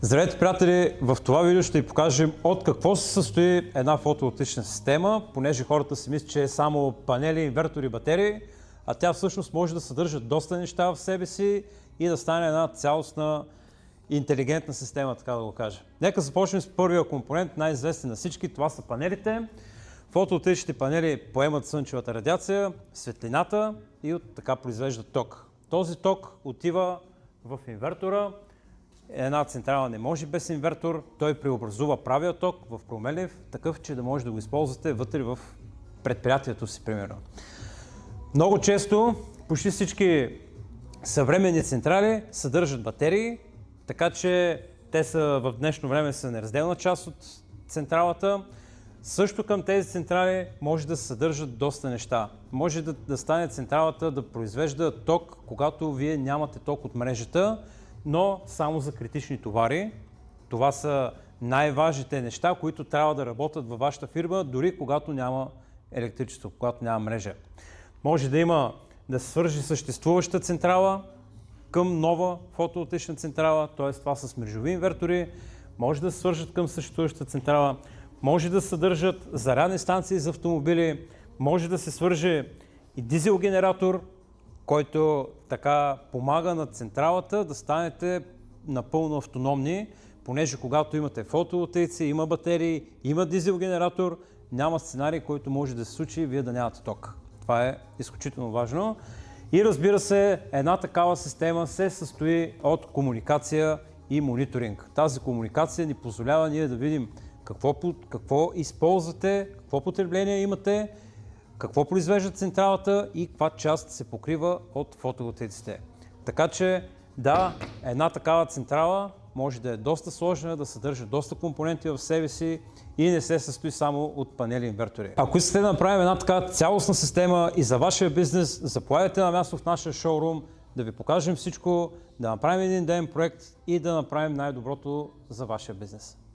Здравейте, приятели! В това видео ще ви покажем от какво се състои една фотоволтаична система, понеже хората си мислят, че е само панели, инвертори, батерии, а тя всъщност може да съдържа доста неща в себе си и да стане една цялостна интелигентна система, така да го кажа. Нека започнем с първия компонент, най-известен на всички, това са панелите. Фотоволтаичните панели поемат слънчевата радиация, светлината и така произвеждат ток. Този ток отива в инвертора. Една централа не може без инвертор, той преобразува правия ток в променлив, такъв, че да може да го използвате вътре в предприятието си, примерно. Много често, почти всички съвременни централи съдържат батерии, така че те са в днешно време са неразделна част от централата. Също към тези централи може да се съдържат доста неща. Може да стане централата да произвежда ток, когато вие нямате ток от мрежата, но само за критични товари. Това са най-важните неща, които трябва да работят във вашата фирма, дори когато няма електричество, когато няма мрежа. Може да се свържи съществуваща централа към нова фотоволтаична централа, т.е. това са с мрежови инвертори, може да се свържат към съществуващата централа, може да съдържат зарядни станции за автомобили, може да се свърже и дизел генератор, който така помага на централата да станете напълно автономни, понеже когато имате фотоволтаици, има батерии, има дизел генератор, няма сценарий, който може да се случи и вие да нямате ток. Това е изключително важно. И разбира се, една такава система се състои от комуникация и мониторинг. Тази комуникация ни позволява ние да видим какво използвате, какво потребление имате, какво произвежда централата и каква част се покрива от фотоволтаиците. Така че да, една такава централа може да е доста сложна, да съдържа доста компоненти в себе си и не се състои само от панели и инвертори. Ако искате да направим една така цялостна система и за вашия бизнес, заповядайте на място в нашия шоурум, да ви покажем всичко, да направим един ден проект и да направим най-доброто за вашия бизнес.